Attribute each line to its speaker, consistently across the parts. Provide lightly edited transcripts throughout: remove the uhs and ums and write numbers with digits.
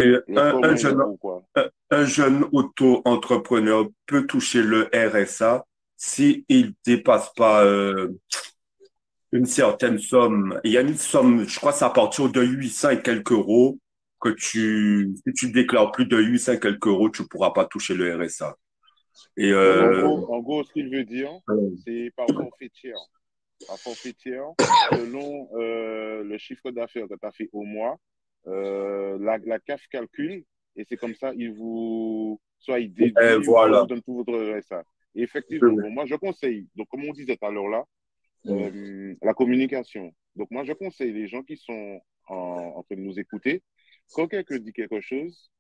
Speaker 1: Et
Speaker 2: Comment et le pourquoi.
Speaker 1: un jeune auto-entrepreneur peut toucher le RSA si il dépasse pas une certaine somme. Il y a une somme, je crois, que c'est à partir de 800 et quelques euros si tu déclares plus de 800 et quelques euros, tu pourras pas toucher le RSA. Et
Speaker 2: Donc, en gros, ce qu'il veut dire, c'est par forfaitière. Par forfaitière, selon le chiffre d'affaires que tu as fait au mois, la CAF calcule et c'est comme ça, soit il déduit ou soit il vous
Speaker 1: voilà.
Speaker 2: donne tout votre RSA. Et effectivement, bon, moi, je conseille, donc comme on disait tout à l'heure là, la communication. Donc, moi, je conseille les gens qui sont en train de nous écouter, quand quelqu'un dit quelque chose,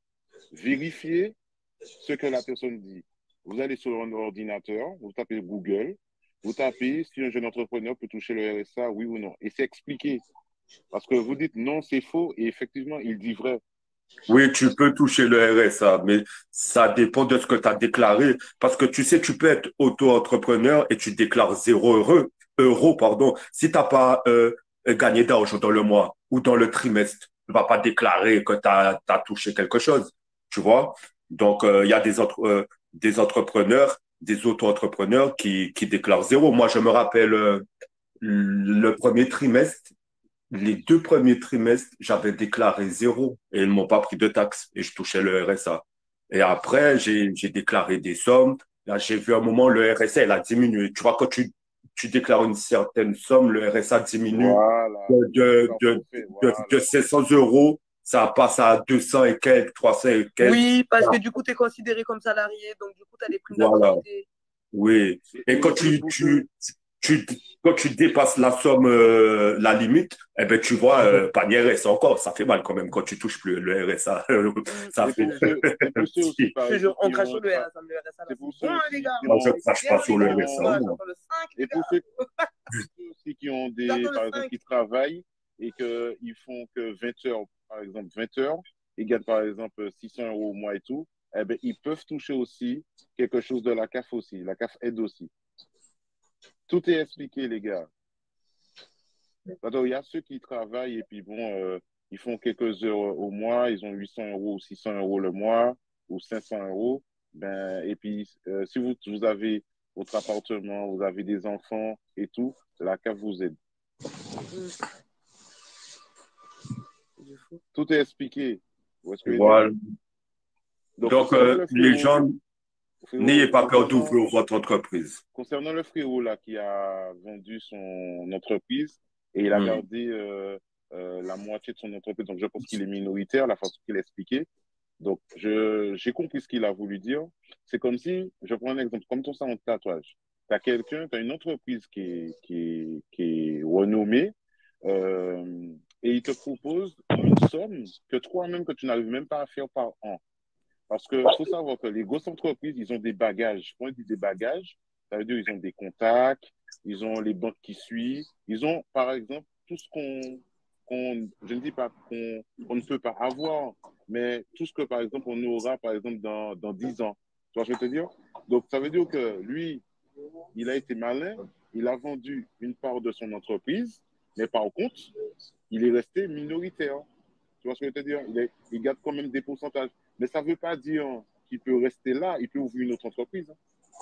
Speaker 2: vérifiez ce que la personne dit. Vous allez sur un ordinateur, vous tapez Google, vous tapez si un jeune entrepreneur peut toucher le RSA, oui ou non. Et c'est expliqué. Parce que vous dites non, c'est faux, et effectivement, il dit vrai.
Speaker 1: Oui, tu peux toucher le RSA, mais ça dépend de ce que tu as déclaré. Parce que tu sais, tu peux être auto-entrepreneur et tu déclares 0 euros, pardon. Si tu n'as pas gagné d'argent dans le mois ou dans le trimestre, tu vas pas déclarer que tu as touché quelque chose. Tu vois? Donc, il y a des entrepreneurs, des auto-entrepreneurs qui déclarent zéro. Moi, je me rappelle le premier trimestre, les 2 premiers trimestres, j'avais déclaré zéro et ils m'ont pas pris de taxes et je touchais le RSA. Et après, j'ai déclaré des sommes. Là, j'ai vu un moment, le RSA, il a diminué. Tu vois, quand tu déclares une certaine somme, le RSA diminue
Speaker 2: Voilà. C'est
Speaker 1: de,
Speaker 2: par
Speaker 1: de,
Speaker 2: forfait,
Speaker 1: de
Speaker 2: voilà.
Speaker 1: 500 euros, ça passe à 200 et quelques, 300 et quelques.
Speaker 3: Oui, parce que du coup, tu es considéré comme salarié, donc du coup, tu as des primes
Speaker 1: Voilà.
Speaker 3: d'activité.
Speaker 1: Oui.
Speaker 2: Et,
Speaker 1: Et quand
Speaker 2: et, et pour ceux,
Speaker 1: tu, quand tu dépasses la somme, la limite, eh ben, tu vois, pas de RSA encore. Ça fait mal quand même quand tu touches plus le RSA. Ça
Speaker 2: et
Speaker 1: fait
Speaker 2: pour ceux, et pour ceux aussi,
Speaker 1: petit.
Speaker 2: par
Speaker 3: Je te
Speaker 2: exemple,
Speaker 3: jure, on crache sur le RSA, mais le RSA, là,
Speaker 2: c'est
Speaker 3: c'est
Speaker 2: pour
Speaker 3: bon,
Speaker 2: ceux
Speaker 3: hein, les
Speaker 2: aussi
Speaker 3: gars.
Speaker 2: qui
Speaker 1: Moi, je
Speaker 2: ont,
Speaker 1: crache pas
Speaker 3: Viens, les
Speaker 1: sur
Speaker 3: gars,
Speaker 1: le
Speaker 2: qui
Speaker 1: RSA,
Speaker 2: ont,
Speaker 3: moi,
Speaker 1: moi.
Speaker 3: j'attends le 5,
Speaker 2: et
Speaker 3: les
Speaker 2: pour
Speaker 3: gars.
Speaker 2: ceux, qui ont
Speaker 3: J'attends le
Speaker 2: par exemple,
Speaker 3: 5.
Speaker 2: qui travaillent et qu'ils font que 20 heures, par exemple, 20 heures, ils gagnent par exemple 600 euros au mois et tout, eh ben, ils peuvent toucher aussi quelque chose de la CAF aussi. La CAF aide aussi. Tout est expliqué, les gars. Alors, il y a ceux qui travaillent et puis bon, ils font quelques heures au mois, ils ont 800 euros ou 600 euros le mois ou 500 euros. Ben, et puis, si vous avez votre appartement, vous avez des enfants et tout, la CAF vous aide. Tout est expliqué. Vous voyez ce que je veux dire?
Speaker 1: Voilà.
Speaker 2: Donc,
Speaker 1: Donc,
Speaker 2: concernant le
Speaker 1: les
Speaker 2: frérot,
Speaker 1: gens, n'ayez pas peur d'ouvrir votre entreprise.
Speaker 2: concernant le frérot là qui a vendu son entreprise et il a
Speaker 1: Hmm.
Speaker 2: gardé la moitié de son entreprise, donc je pense qu'il est minoritaire, la façon qu'il a expliqué. Donc, j'ai compris ce qu'il a voulu dire. C'est comme si, je prends un exemple, comme ton salon de tatouage. Tu as quelqu'un, tu as une entreprise qui est renommée et il te propose une somme que toi-même, que tu n'arrives même pas à faire par an. Parce qu'il faut savoir que les grosses entreprises, ils ont des bagages. Quand ils disent des bagages, ça veut dire qu'ils ont des contacts, ils ont les banques qui suivent, ils ont, par exemple, tout ce je ne dis pas qu'on ne peut pas avoir, mais tout ce que, par exemple, on aura, par exemple, dans 10 ans. Tu vois ce que je veux te dire? Donc, ça veut dire que lui, il a été malin, il a vendu une part de son entreprise, mais par contre, il est resté minoritaire. Tu vois ce que je veux te dire? Il garde quand même des pourcentages. Mais ça ne veut pas dire qu'il peut rester là, il peut ouvrir une autre entreprise.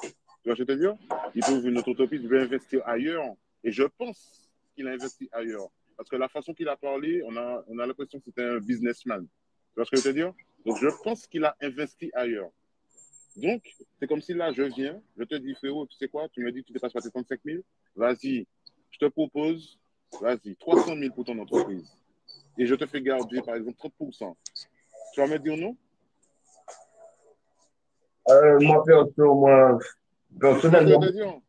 Speaker 2: Tu vois ce que je veux te dire? Il peut ouvrir une autre entreprise, il peut investir ailleurs. Et je pense qu'il a investi ailleurs. Parce que la façon qu'il a parlé, on a l'impression que c'était un businessman. Tu vois ce que je veux te dire? Donc je pense qu'il a investi ailleurs. Donc, c'est comme si là, je viens, je te dis, frérot, tu sais quoi? Tu me dis que tu dépasses pas tes 35 000. Vas-y, je te propose, vas-y, 300 000 pour ton entreprise. Et je te fais garder, par exemple, 30%. Tu vas me dire non?
Speaker 1: Moi,
Speaker 2: Tu vois ce que je
Speaker 1: personnellement,
Speaker 2: veux te dire?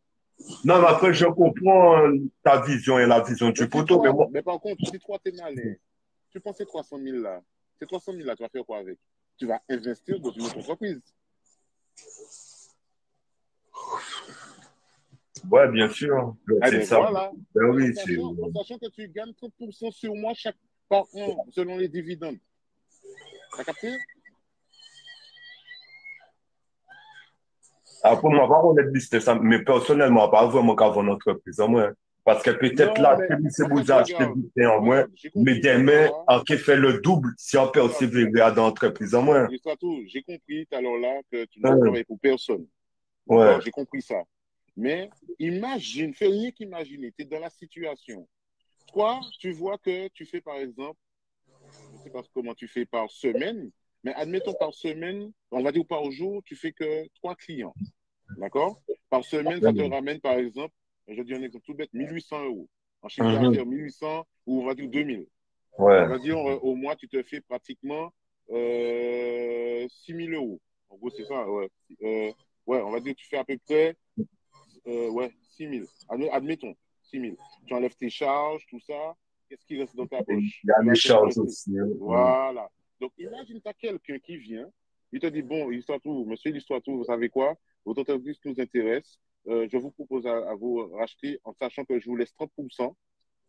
Speaker 1: non, mais après, je comprends ta vision et la vision
Speaker 2: Mais
Speaker 1: du
Speaker 2: si
Speaker 1: poteau, mais
Speaker 2: toi,
Speaker 1: moi,
Speaker 2: mais par contre, si toi, t'es malin, tu penses ces 300 000 là, ces 300 000 là, tu vas faire quoi avec? Tu vas investir dans une autre entreprise.
Speaker 1: ouais, bien sûr,
Speaker 2: Eh
Speaker 1: c'est
Speaker 2: bien
Speaker 1: ça.
Speaker 2: voilà,
Speaker 1: Ben
Speaker 2: en
Speaker 1: oui,
Speaker 2: sachant, en sachant que tu gagnes 30% sur mois par an, selon les dividendes. T'as capté?
Speaker 1: après, moi, pas connaître business, hein, mais personnellement, pas vraiment qu'avant une entreprise, hein, moi. Parce que peut-être
Speaker 2: Non,
Speaker 1: là,
Speaker 2: mais
Speaker 1: c'est
Speaker 2: en
Speaker 1: vous
Speaker 2: fait,
Speaker 1: acheter
Speaker 2: regarde,
Speaker 1: du en moins,
Speaker 2: regarde, j'ai
Speaker 1: mais
Speaker 2: compris tout à
Speaker 1: demain,
Speaker 2: l'heure là.
Speaker 1: en qui fait le double si on
Speaker 2: Regarde,
Speaker 1: persévère à l'entreprise en moins.
Speaker 2: l'histoire tout, j'ai compris tout à l'heure là que tu ne veux
Speaker 1: Hein,
Speaker 2: travailler pour personne.
Speaker 1: ouais.
Speaker 2: D'accord? J'ai compris ça. Mais imagine, fais rien qu'imaginer, tu es dans la situation. Toi, tu vois que tu fais par exemple, je ne sais pas comment tu fais par semaine, mais admettons par semaine, on va dire par jour, tu fais que 3 clients. D'accord? Par semaine, ça te ramène par exemple, je dis un exemple tout bête, 1 800 euros. En chiffre
Speaker 1: Mhm.
Speaker 2: d'affaires, 1 800 ou on va dire 2 000. On
Speaker 1: Ouais.
Speaker 2: va dire au mois, tu te fais pratiquement 6 000 euros. En gros, c'est ça. Ouais. Ouais, on va dire que tu fais à peu près ouais, 6 000. Admettons, 6 000. Tu enlèves tes charges, tout ça. Qu'est-ce qui reste dans ta
Speaker 1: Il
Speaker 2: poche?
Speaker 1: y a
Speaker 2: Il
Speaker 1: les
Speaker 2: va te
Speaker 1: charges
Speaker 2: rester.
Speaker 1: aussi. Hein. Mhm.
Speaker 2: Voilà. Donc, imagine, tu as quelqu'un qui vient, il te dit, bon, l'histoire tout, monsieur, l'histoire tout, vous savez quoi? Votre entreprise nous intéresse. Je vous propose à vous racheter en sachant que je vous laisse 30%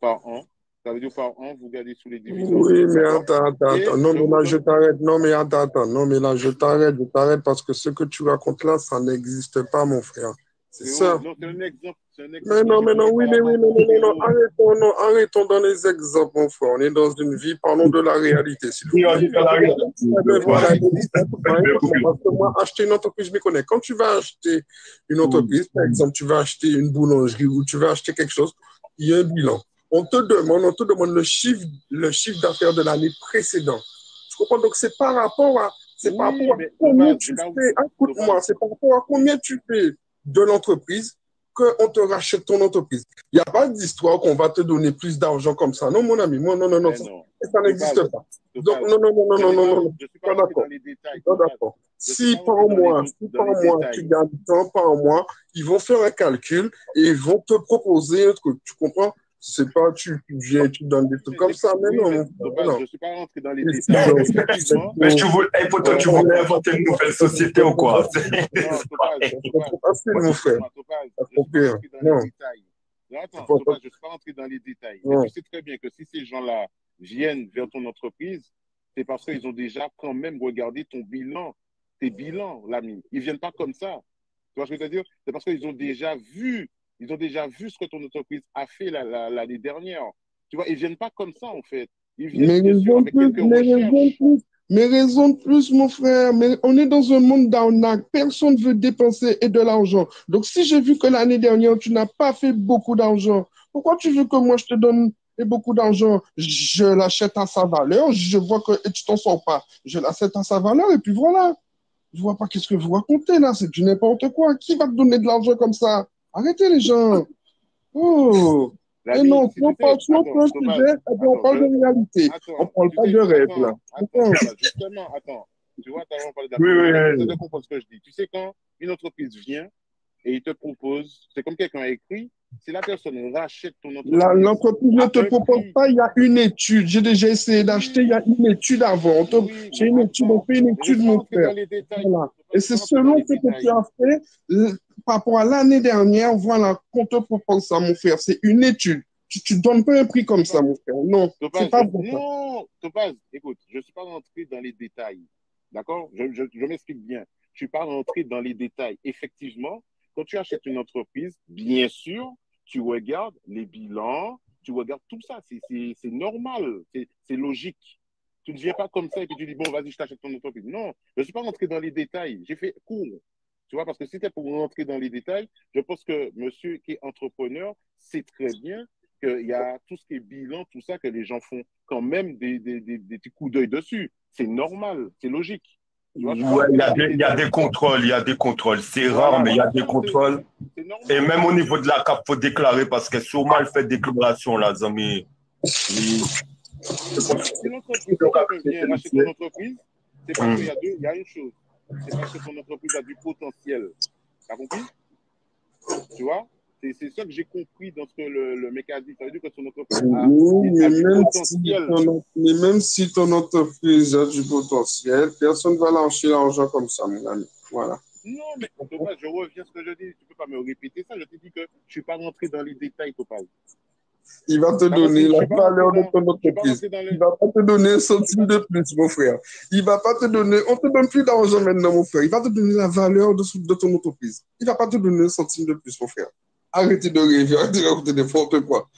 Speaker 2: par an. Ça veut dire par an, vous gardez sous les dividendes.
Speaker 4: Oui, mais
Speaker 2: D'accord?
Speaker 4: attends.
Speaker 2: Et
Speaker 4: Non,
Speaker 2: je
Speaker 4: mais
Speaker 2: vous
Speaker 4: là, je
Speaker 2: donne.
Speaker 4: t'arrête. Non, mais attends. Non, mais là, je t'arrête parce que ce que tu racontes là, ça n'existe pas, mon frère. C'est
Speaker 2: Frérot,
Speaker 4: ça.
Speaker 2: non, c'est un exemple
Speaker 4: Mais
Speaker 2: que
Speaker 4: non,
Speaker 2: j'ai
Speaker 4: mais non,
Speaker 2: donné
Speaker 4: oui,
Speaker 2: par
Speaker 4: mais oui,
Speaker 2: rapport.
Speaker 4: non.
Speaker 2: Frérot,
Speaker 4: Arrêtons dans les exemples, mon frère. On est dans une vie, parlons de la réalité, s'il vous
Speaker 1: Et on
Speaker 4: plaît.
Speaker 1: est
Speaker 2: oui,
Speaker 1: dans
Speaker 2: mais
Speaker 1: la
Speaker 2: c'est des
Speaker 1: réalité.
Speaker 2: choses,
Speaker 4: Eh ben
Speaker 2: c'est des choses
Speaker 4: voilà,
Speaker 2: qui existent.
Speaker 4: écoute-moi, parce que moi, acheter une entreprise, je me connais. Quand tu vas acheter une entreprise, par exemple, tu vas acheter une boulangerie ou tu vas acheter quelque chose, il y a un bilan. On te demande le chiffre d'affaires de l'année précédente. Tu comprends? Donc, c'est par rapport
Speaker 2: Oui,
Speaker 4: à
Speaker 2: mais
Speaker 4: combien
Speaker 2: Topaz,
Speaker 4: tu fais, écoute-moi,
Speaker 2: Topaz,
Speaker 4: c'est par rapport à combien tu fais de l'entreprise qu'on te rachète ton entreprise. Il n'y a pas d'histoire qu'on va te donner plus d'argent comme ça. Non, mon ami, moi, non,
Speaker 2: mais non.
Speaker 4: ça n'existe
Speaker 2: Topaz,
Speaker 4: pas. Donc,
Speaker 2: Topaz,
Speaker 4: non,
Speaker 2: je suis pas
Speaker 4: pas
Speaker 2: rentré dans
Speaker 4: d'accord.
Speaker 2: les détails,
Speaker 4: Pas
Speaker 2: Topaz.
Speaker 4: d'accord.
Speaker 2: Je suis pas rentré
Speaker 4: Si
Speaker 2: dans
Speaker 4: par
Speaker 2: les
Speaker 4: mois tu
Speaker 2: détails.
Speaker 4: gagnes tant par mois, ils vont faire un calcul et ils vont te proposer un truc. Tu comprends? C'est pas tu viens, tu donnes des trucs comme ça, mais
Speaker 2: Oui,
Speaker 4: non,
Speaker 2: mais
Speaker 4: mon frère, mais
Speaker 2: Topaz, je
Speaker 4: non.
Speaker 2: ne suis pas rentré dans les
Speaker 4: Et si
Speaker 2: détails.
Speaker 4: donc,
Speaker 2: Effectivement,
Speaker 1: Mais tu voulais, pourtant, tu voulais
Speaker 2: attends,
Speaker 1: inventer une nouvelle société ou quoi?
Speaker 2: non, Topaz,
Speaker 4: c'est trop facile, mon frère.
Speaker 2: écoute-moi, Topaz,
Speaker 4: Ça
Speaker 2: je ne
Speaker 4: faut
Speaker 2: suis pas
Speaker 4: pire.
Speaker 2: rentré dans les
Speaker 4: Non,
Speaker 2: détails. Non,
Speaker 4: c'est
Speaker 2: attends,
Speaker 4: pas
Speaker 2: Topaz, je ne suis pas rentré dans les détails. Mais tu
Speaker 4: non.
Speaker 2: sais très bien que si ces gens-là viennent vers ton entreprise, c'est parce qu'ils ont déjà quand même regardé ton bilan, tes bilans, l'ami. Ils ne viennent pas comme ça. Tu vois ce que je veux dire? C'est parce ils ont déjà vu ce que ton entreprise a fait l'année dernière. Tu vois, ils ne viennent pas comme ça, en fait. Ils viennent,
Speaker 4: Mais
Speaker 2: bien sûr,
Speaker 4: raison de
Speaker 2: avec
Speaker 4: plus,
Speaker 2: quelques
Speaker 4: mais raison de
Speaker 2: recherches.
Speaker 4: plus, mais raison de plus, mon frère. Mais on est dans un monde d'arnaque. Personne ne veut dépenser et de l'argent. Donc, si j'ai vu que l'année dernière, tu n'as pas fait beaucoup d'argent, pourquoi tu veux que moi, je te donne beaucoup d'argent? Je l'achète à sa valeur. Je vois que et tu t'en sors pas. Je l'achète à sa valeur et puis voilà. Je vois pas qu'est-ce que vous racontez là. C'est du n'importe quoi. Qui va te donner de l'argent comme ça? Arrêtez les gens. Oh. Et
Speaker 2: L'ami,
Speaker 4: non, si
Speaker 2: si
Speaker 4: on
Speaker 2: tu sais,
Speaker 4: parle, si on
Speaker 2: attends,
Speaker 4: prend un
Speaker 2: Topaz,
Speaker 4: sujet, eh bien, on parle de réalité. On parle
Speaker 2: tu
Speaker 4: pas de
Speaker 2: sais,
Speaker 4: rêve, là. D'accord?
Speaker 2: Topaz, justement, attends. Tu vois, tu as parlé de la
Speaker 1: Oui, oui,
Speaker 2: communauté. Essaie
Speaker 1: oui.
Speaker 2: de comprendre ce que je dis. Tu sais, quand une entreprise vient et il te propose, c'est comme quelqu'un a écrit, si la personne rachète ton entreprise
Speaker 4: L'entreprise ne
Speaker 2: à
Speaker 4: te
Speaker 2: un
Speaker 4: propose
Speaker 2: prix,
Speaker 4: pas, il y a une étude. J'ai déjà essayé d'acheter, il y a
Speaker 2: oui,
Speaker 4: une étude avant.
Speaker 2: oui,
Speaker 4: C'est
Speaker 2: mais
Speaker 4: une étude, on
Speaker 2: attends,
Speaker 4: fait une
Speaker 2: mais je ne
Speaker 4: étude,
Speaker 2: suis pas
Speaker 4: mon
Speaker 2: rentré
Speaker 4: frère.
Speaker 2: dans les détails.
Speaker 4: Voilà.
Speaker 2: Je
Speaker 4: Et
Speaker 2: ne suis
Speaker 4: c'est
Speaker 2: pas rentré dans
Speaker 4: selon
Speaker 2: les
Speaker 4: ce que tu
Speaker 2: détails.
Speaker 4: as fait par rapport à l'année dernière, voilà, qu'on te propose ça, mon frère. C'est une étude. Tu ne donnes pas un prix comme ça, mon frère. Non, c'est pas bon, ça.
Speaker 2: Non, Topaz, écoute, je ne suis pas rentré dans les détails. D'accord? Je m'explique bien. Je ne suis pas rentré dans les détails. Effectivement, quand tu achètes une entreprise, bien sûr, tu regardes les bilans, tu regardes tout ça. C'est normal, c'est logique. Tu ne viens pas comme ça et puis tu dis, bon, vas-y, je t'achète ton entreprise. Non, je ne suis pas rentré dans les détails. J'ai fait court. Tu vois, parce que si c'était pour rentrer dans les détails, je pense que monsieur qui est entrepreneur sait très bien qu'il y a tout ce qui est bilan, tout ça, que les gens font quand même des petits coups d'œil dessus. C'est normal, c'est logique. Tu vois, je ne suis pas
Speaker 1: Ouais,
Speaker 2: rentré dans les
Speaker 1: il y a
Speaker 2: détails.
Speaker 1: des contrôles, il y a des contrôles. C'est rare,
Speaker 2: Voilà,
Speaker 1: mais il y a
Speaker 2: voilà,
Speaker 1: des
Speaker 2: non,
Speaker 1: contrôles.
Speaker 2: c'est
Speaker 1: Et
Speaker 2: normal.
Speaker 1: même au niveau de la CAP, il faut déclarer parce que sûrement elle fait déclaration, là, amis. Oui.
Speaker 2: Si quelqu'un vient racheter ton entreprise, c'est parce qu'il
Speaker 1: Hum.
Speaker 2: il y a une chose. C'est parce que ton entreprise a du potentiel. Tu as compris? Tu vois? C'est ça que j'ai compris dans ce que le mec a dit. Ça veut dire que son entreprise
Speaker 4: Oui,
Speaker 2: a du potentiel.
Speaker 4: mais même si ton entreprise a du potentiel, personne ne va lâcher l'argent comme ça, mon ami. Voilà.
Speaker 2: Non, mais Topaz, je reviens à ce que je dis. Tu ne peux pas me répéter ça. Je te dis que je ne suis pas rentré dans les détails, Topaz.
Speaker 4: Il va te
Speaker 2: T'as
Speaker 4: donner
Speaker 2: compris?
Speaker 4: la valeur de ton
Speaker 2: Je suis pas
Speaker 4: entreprise.
Speaker 2: rentré dans
Speaker 4: Il
Speaker 2: les.
Speaker 4: va pas te donner un
Speaker 2: Je suis
Speaker 4: centime
Speaker 2: pas.
Speaker 4: de plus, mon frère. Il va pas te donner, on te donne plus d'argent maintenant, mon frère. Il va te donner la valeur de ton entreprise. Il va pas te donner un centime de plus, mon frère. Arrêtez de rêver, arrêtez de raconter n'importe quoi.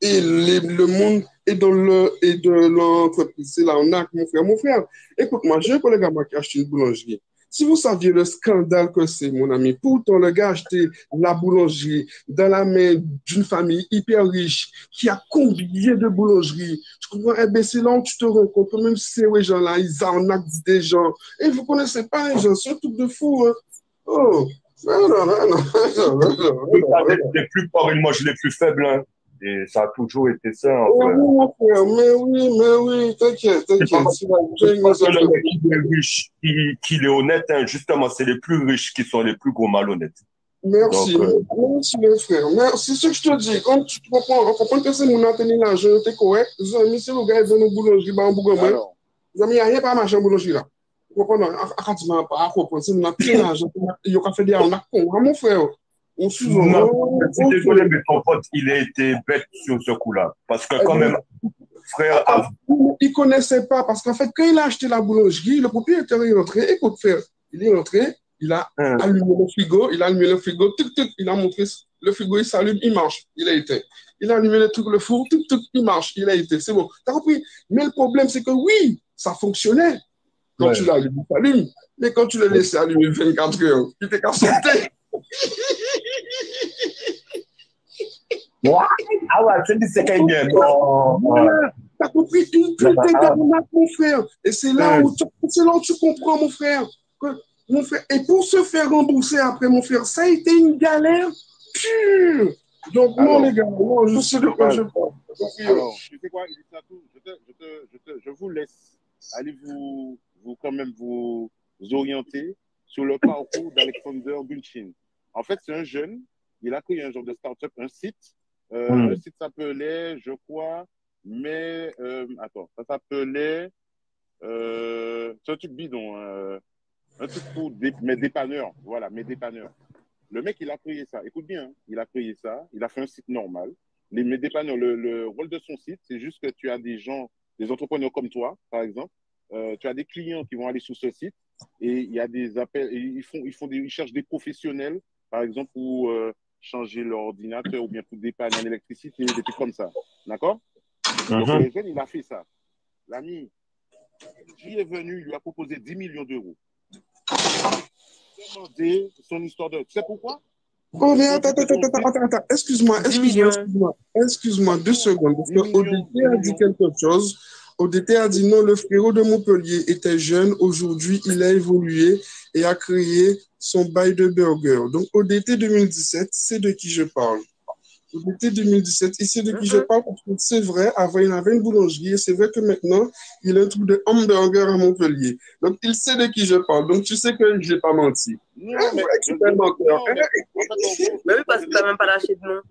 Speaker 4: Et le monde est de l'entreprise. C'est l'arnaque, mon frère. Mon frère, écoute-moi, j'ai un collègue à moi qui a acheté une boulangerie. Si vous saviez le scandale que c'est, mon ami, pourtant le gars a acheté la boulangerie dans la main d'une famille hyper riche qui a combien de boulangeries. Tu comprends? Eh bien, c'est là où tu te rends compte que même ces gens-là, ils arnaquent des gens. Et vous ne connaissez pas les gens, c'est un truc de fou. Hein? Oh, non, non, non, non, non, non.
Speaker 1: Les plus forts, ils mangent les plus faibles. Hein. Et ça a toujours été ça.
Speaker 4: Mais oui, t'inquiète.
Speaker 1: C'est pas parce que le mec qui est riche, qu'il est honnête. Hein. Justement, c'est les plus riches qui sont les plus gros malhonnêtes.
Speaker 4: Merci, merci mes frères. Merci, ce que je te dis. Quand tu comprends que c'est mon antenne l'argent, t'es correct. Mais si le gars est dans nos boulangeries, bah, il n'y a rien pas à marcher en boulangerie là. Vous comprenez? À si on a plein d'argent, il y a fait des arnaques, mon frère.
Speaker 1: Je suis désolé, mais ton pote, il a été bête sur ce coup-là. Parce que quand même, frère...
Speaker 4: Il ne connaissait pas, parce qu'en fait, quand il a acheté la boulangerie, le propriétaire est rentré. Écoute, frère, il est rentré, il a allumé le frigo, tic, tic, il a montré, le frigo, il s'allume, il marche, il a été. Il a allumé le truc, le four, tic, tic, il marche, il a été. C'est bon. T'as compris? Mais le problème, c'est que oui, ça fonctionnait. Quand tu l'allumes, il s'allume. Mais quand tu le laisses allumer 24 heures, il était qu'à sauter.
Speaker 1: Ah ouais, c'est qu'il y a
Speaker 4: T'as compris une putain d'arnaque, mon frère. Et c'est là où tu comprends, mon frère. Et pour se faire rembourser après, mon frère, ça a été une galère pure. Donc, non, les gars, non, je sais de quoi je parle.
Speaker 2: Alors, tu sais quoi, je vous laisse aller quand même vous orienter sur le parcours d'Alexander Gunchin. En fait, c'est un jeune, il a créé un genre de start-up, un site. Le site s'appelait, je crois, ça s'appelait, c'est un truc bidon, un truc pour mes dépanneurs, voilà, mes dépanneurs. Le mec, il a créé ça, écoute bien, hein, il a créé ça, il a fait un site normal. Mes dépanneurs, le rôle de son site, c'est juste que tu as des gens, des entrepreneurs comme toi, par exemple, tu as des clients qui vont aller sur ce site et il y a des appels, et ils cherchent des professionnels, par exemple, pour changer leur ordinateur ou bien pour dépanner en électricité, des trucs comme ça. D'accord? Donc, le jeune, il a fait ça. L'ami, qui est venu, il lui a proposé 10 millions d'euros. Demandé son histoire de... Tu sais pourquoi?
Speaker 4: Oh, mais attends. Excuse-moi, 2 secondes. Parce que ODT a dit quelque chose. ODT a dit non, le frérot de Montpellier était jeune. Aujourd'hui, il a évolué et a créé son bail de burger. Donc, ODT 2017, c'est de qui je parle. ODT 2017, il sait de qui je parle parce que c'est vrai, avant, il avait une boulangerie et c'est vrai que maintenant, il a un truc de hamburger à Montpellier. Donc, il sait de qui je parle. Donc, tu sais que je n'ai pas menti.
Speaker 2: Non, mais oui,
Speaker 3: parce que tu n'as même pas lâché de nom.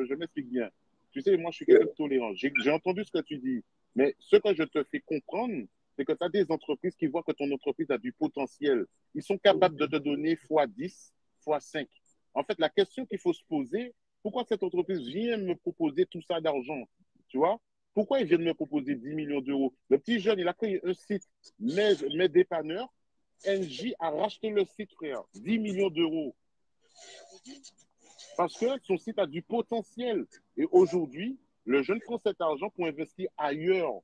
Speaker 2: Je m'explique bien. Tu sais, moi, je suis quelqu'un de tolérant. J'ai entendu ce que tu dis. Mais ce que je te fais comprendre, c'est que tu as des entreprises qui voient que ton entreprise a du potentiel. Ils sont capables de te donner x10, x5. En fait, la question qu'il faut se poser, pourquoi cette entreprise vient me proposer tout ça d'argent? Tu vois? Pourquoi ils viennent me proposer 10 millions d'euros? Le petit jeune, il a créé un site, mes dépanneurs. NJ a racheté le site, frère. 10 millions d'euros. Parce que son site a du potentiel. Et aujourd'hui, le jeune prend cet argent pour investir ailleurs.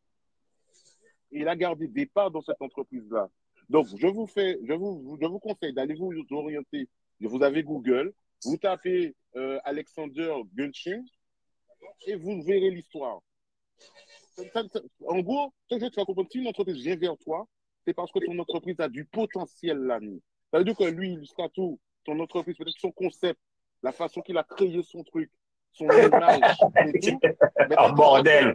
Speaker 2: Et il a gardé des parts dans cette entreprise-là. Donc, je vous conseille d'aller vous orienter. Vous avez Google, vous tapez Alexander Gunchin et vous verrez l'histoire. En gros, ce que tu vas comprendre, si une entreprise vient vers toi, c'est parce que ton entreprise a du potentiel, l'ami. Ça veut dire que lui, jusqu'à tout, ton entreprise, peut-être son concept, la façon qu'il a créé son truc, son image et tout.
Speaker 1: Oh, bordel!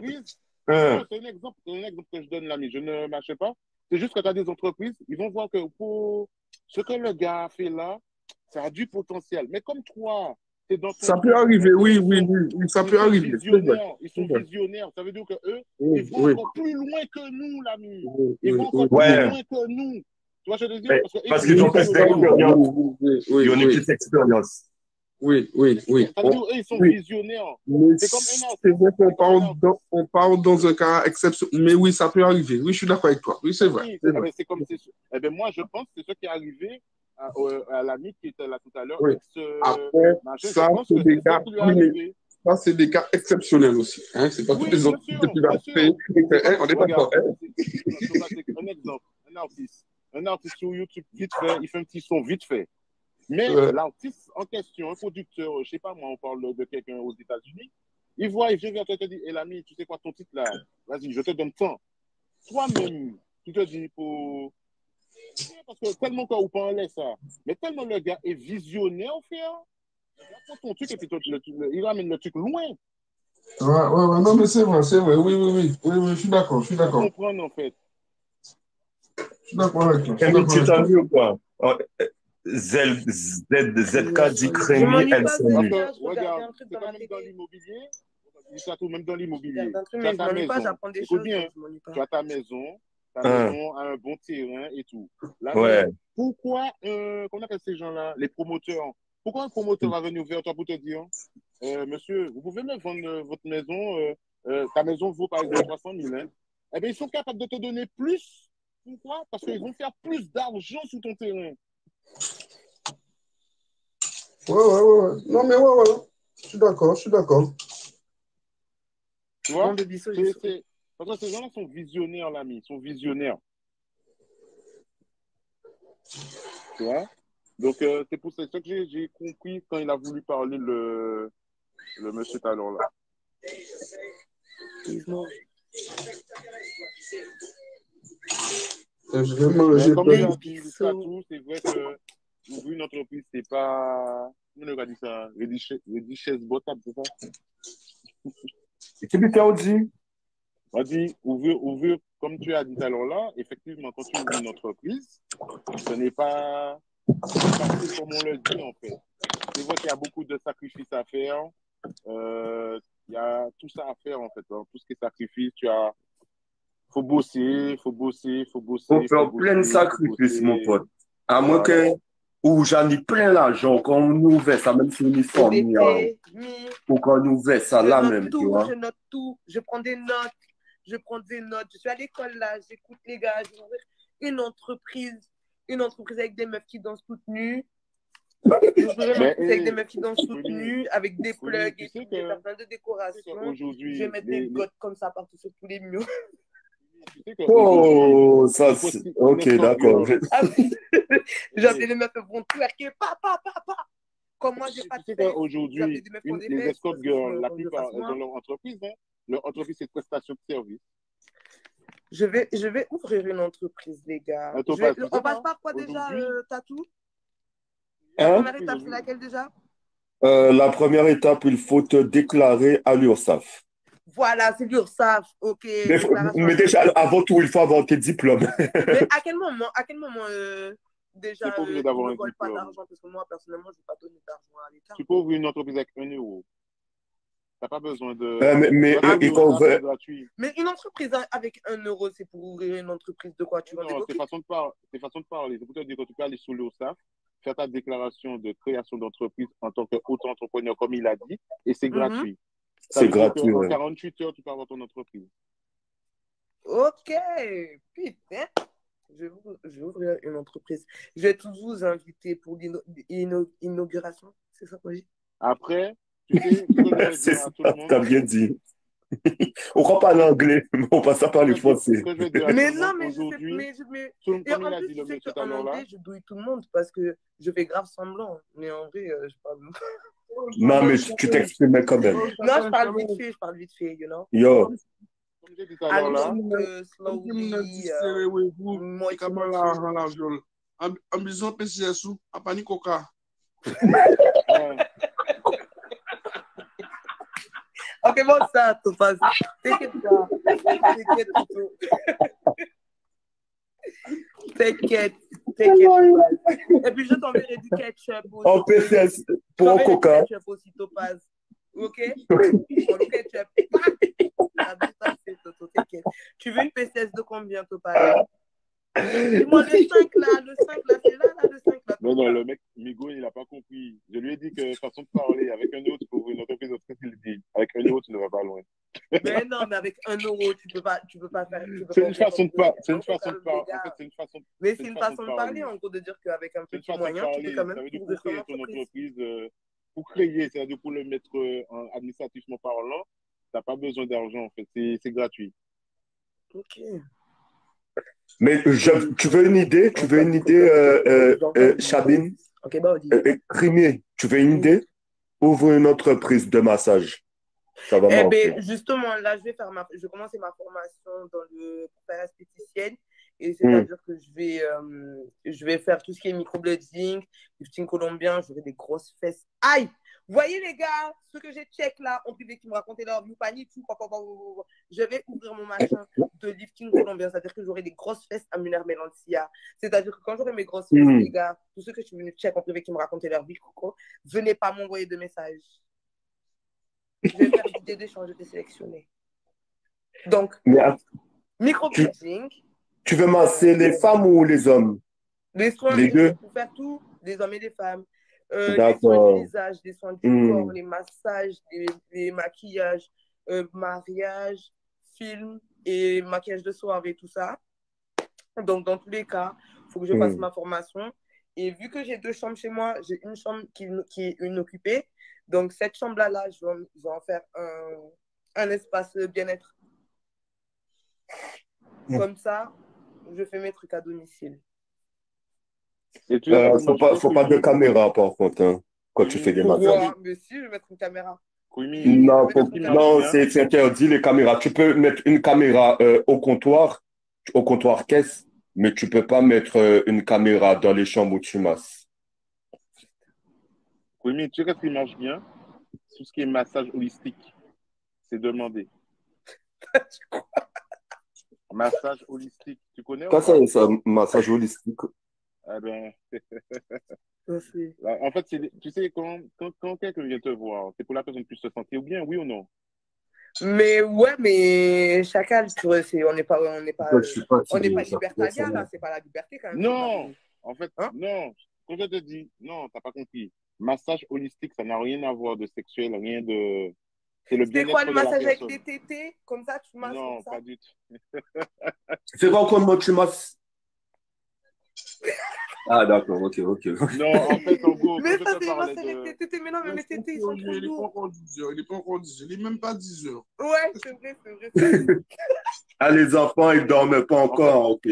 Speaker 2: C'est un exemple que je donne, l'ami. Je ne mâche pas. C'est juste que tu as des entreprises, ils vont voir que pour ce que le gars a fait là, ça a du potentiel. Mais comme toi, c'est dans ton...
Speaker 4: Ça peut arriver, oui, ça peut arriver.
Speaker 2: Ils sont visionnaires. Ça veut dire qu'eux, ils vont encore plus loin que nous, l'ami. Ils vont encore plus loin que nous. Tu vois ce que je veux dire?
Speaker 1: Parce qu'ils ont plus d'expérience. Ils ont une petite expérience.
Speaker 4: Oui.
Speaker 2: Ça veut dire qu'eux, ils sont visionnaires.
Speaker 4: C'est vrai qu'on parle dans un cas exceptionnel. Mais oui, ça peut arriver. Oui, je suis d'accord avec toi. Oui, c'est vrai.
Speaker 2: C'est comme... moi, je pense que c'est ce qui est arrivé à l'ami qui était là tout à l'heure,
Speaker 4: Oui. Après, ça, c'est des cas, ça, c'est des cas exceptionnels aussi. Hein? C'est pas tous les autres que tu vas faire. On est d'accord.
Speaker 2: Un artiste sur YouTube, vite fait, il fait un petit son vite fait. Mais l'artiste en question, un producteur, je sais pas moi, on parle de quelqu'un aux États-Unis, il vient vers toi et te dit, hé l'ami, tu sais quoi, ton titre là, vas-y, je te donne tant. Toi-même, tu te dis, parce que tellement qu'on pas en laisse ça, mais tellement le gars est visionnaire, frère, il prend ton truc et puis il ramène le truc loin.
Speaker 4: Ouais, non, mais c'est vrai, oui, je suis d'accord.
Speaker 2: Tu comprendre, en fait.
Speaker 4: Je suis d'accord avec toi.
Speaker 1: Tu t'as vu ou quoi? ZK dit Crémy, elle s'ennuie.
Speaker 2: Regarde, c'est quand même dans l'immobilier. Même dans l'immobilier. Tu as ta maison. Écoute bien, tu as ta maison a un bon terrain et tout. Là,
Speaker 1: ouais.
Speaker 2: Pourquoi, comment on appelle ces gens-là, les promoteurs, pourquoi un promoteur va venir vers toi pour te dire, monsieur, vous pouvez me vendre votre maison, ta maison vaut par exemple 300 000, hein? Eh bien, ils sont capables de te donner plus. Pourquoi? Parce qu'ils vont faire plus d'argent sur ton terrain.
Speaker 4: Ouais. Non, mais ouais. Je suis d'accord.
Speaker 2: Tu vois? Parce que ces gens-là sont visionnaires, l'ami. Ils sont visionnaires. Tu vois? Donc, c'est pour ça que j'ai compris quand il a voulu parler le monsieur tout à l'heure là.
Speaker 4: Je vais manger.
Speaker 2: Comme il a dit ça tout, c'est vrai que ouvrir une entreprise, c'est pas. Comment on a dit ça? Richesse botable, c'est ça?
Speaker 1: Et qu'est-ce que tu as dit?
Speaker 2: On dit ouvrir, comme tu as dit tout à l'heure là, effectivement, quand tu ouvres une entreprise, ce n'est pas facile comme on le dit en fait. C'est vrai qu'il y a beaucoup de sacrifices à faire. Il y a tout ça à faire en fait. Hein. Tout ce qui est sacrifice, faut bosser.
Speaker 1: Faut faire plein de sacrifices, mon pote. À moins que, où j'en ai plein l'argent, quand on ouvre ça, même si on est formé, ou quand on ouvre ça là même, tu vois.
Speaker 3: Je note tout, je prends des notes. Je suis à l'école là, j'écoute les gars, je vais ouvrir une entreprise avec des meufs qui dansent toutes nues. Avec des meufs qui dansent toutes nues, avec des plugs et tout, des plein de décorations. Je vais mettre des gottes comme ça partout sur tous les murs.
Speaker 1: Oh, ça c'est... Ok, d'accord.
Speaker 3: J'appelle les meufs, elles vont twerker, pa. Comme moi, j'ai pas de
Speaker 2: fait. Aujourd'hui, les escort girls, la plupart dans leur entreprise, hein, leur entreprise, c'est prestation de service.
Speaker 3: Je vais ouvrir une entreprise, les gars. On passe par quoi déjà, Tatou? La première étape, c'est laquelle déjà?
Speaker 1: La première étape, il faut te déclarer à l'URSSAF.
Speaker 3: Voilà, c'est l'URSSAF, ok.
Speaker 1: Mais déjà, avant tout, il faut avoir tes diplômes.
Speaker 3: Mais à quel moment déjà,
Speaker 2: ils ne
Speaker 3: volent pas d'argent? Parce que moi, personnellement, je ne vais pas donner d'argent à l'État.
Speaker 2: Tu peux ouvrir une entreprise avec 1 euro. Tu n'as pas besoin de...
Speaker 3: Mais une entreprise avec 1 euro, c'est pour ouvrir une entreprise de quoi? Tu
Speaker 2: non, c'est façon de parler. C'est pour te dire que tu peux aller sur l'URSSAF, faire ta déclaration de création d'entreprise en tant qu'auto-entrepreneur, comme il a dit, et c'est gratuit.
Speaker 1: C'est gratuit.
Speaker 2: En 48 heures, tu peux avoir ton entreprise.
Speaker 3: Ok, putain. Je vais ouvrir une entreprise. Je vais tous vous inviter pour l'inauguration. C'est ça que je dis?
Speaker 2: Après, tu sais,
Speaker 1: c'est ça, t'as bien dit. On ne pas l'anglais, mais on passe à parler français.
Speaker 3: Mais non, mais et en plus, tu sais qu'en anglais, je douille tout le monde parce que je fais grave semblant. Mais en vrai, je parle...
Speaker 1: Non, mais tu t'exprimes quand même.
Speaker 3: Non, je parle vite fait, you know?
Speaker 1: Yo.
Speaker 2: Comme j'ai dit tout à l'heure là.
Speaker 4: Ambition PCS ou à Panicoca.
Speaker 3: Ok, bon, ça, Topaz. T'inquiète pas. T'inquiète. Et puis, je t'enverrai du ketchup aussi.
Speaker 1: En PCS, pour un coca.
Speaker 3: Du ketchup aussi, Topaz. Ok? Pour le ketchup. Tu veux une PCS de combien, Topaz? Dis-moi, le 5 là, c'est là, le 5 là.
Speaker 2: Non, le mec, Migo, il n'a pas compris. Je lui ai dit que façon de parler, avec 1 euro, tu peux ouvrir une entreprise, il dit, avec 1 euro, tu ne vas pas loin.
Speaker 3: Mais non, mais avec 1 euro, tu peux pas faire.
Speaker 2: C'est une façon de parler. C'est une
Speaker 3: En
Speaker 2: façon de parler. En fait, c'est une façon.
Speaker 3: Mais c'est une façon de parler, en gros, de dire qu'avec un petit moyen, tu peux quand même
Speaker 2: pour créer ton entreprise, pour créer, c'est-à-dire pour le mettre administrativement parlant, tu n'as pas besoin d'argent, en fait. C'est gratuit.
Speaker 3: Ok.
Speaker 1: Mais tu veux une idée? Tu veux une idée, Chabine?
Speaker 3: Ok, bah, dis.
Speaker 1: Crimier, tu veux une idée? Ouvre une entreprise de massage. Ça va
Speaker 3: Eh
Speaker 1: marcher.
Speaker 3: bien, justement, là, je vais commencer ma formation pour faire esthéticienne. Et c'est-à-dire que je vais faire tout ce qui est microblading, lifting colombien, j'aurai des grosses fesses. Aïe! Vous voyez, les gars, ceux que j'ai check là, en privé, qui me racontaient leur vie, panique, tout, je vais ouvrir mon machin de lifting colombien. C'est-à-dire que j'aurai des grosses fesses à Muner Melancia. C'est-à-dire que quand j'aurai mes grosses fesses, les gars, tous ceux que je suis venu check en privé qui me racontaient leur vie, venez pas m'envoyer de messages. Je vais faire l'idée d'échange, je t'ai sélectionné. Donc, microblading.
Speaker 1: Tu veux masser les femmes ou les hommes?
Speaker 3: Les soins,
Speaker 1: les deux.
Speaker 3: Pour faire tout, des hommes et des femmes. Les soins du visage, des soins du corps, les massages, les maquillages, mariage, film et maquillage de soirée, tout ça. Donc, dans tous les cas, il faut que je fasse ma formation. Et vu que j'ai 2 chambres chez moi, j'ai une chambre qui est inoccupée. Donc, cette chambre-là, je vais en faire un espace bien-être. Comme ça, je fais mes trucs à domicile.
Speaker 1: Faut pas de caméra, par contre, hein, quand tu fais des massages.
Speaker 3: Mais si, je vais mettre une caméra.
Speaker 1: Non, c'est interdit, les caméras. Tu peux mettre une caméra au comptoir caisse, mais tu peux pas mettre une caméra dans les chambres où tu masses.
Speaker 2: Oui, mais tu sais ce qui marche bien? Tout ce qui est massage holistique, c'est demandé. Massage holistique, tu connais?
Speaker 1: Quoi ça, massage holistique?
Speaker 2: Ah ben. En fait, tu sais, quand quelqu'un vient te voir, c'est pour la personne puisse se sentir bien, oui ou non?
Speaker 3: Mais ouais, mais chacal, on n'est pas libertarien, là, c'est pas la liberté quand même.
Speaker 2: Non, en fait, non. Quand je te dis, non, t'as pas compris. Massage holistique, ça n'a rien à voir de sexuel, rien de. C'est le bien-être.
Speaker 3: C'est quoi le massage avec les tétés? Comme ça, tu masses?
Speaker 2: Non, pas du tout.
Speaker 1: C'est quoi comment tu masses? Ah, d'accord, ok.
Speaker 2: Non, en fait, en gros,
Speaker 3: mais ça, c'est le massage avec les tétés. Mais non, mais mes tétés, ils sont trop lourds.
Speaker 4: Il n'est pas encore 10 heures. Il n'est même pas 10 heures.
Speaker 3: Ouais, c'est vrai.
Speaker 1: Ah, les enfants, ils dorment pas encore, ok.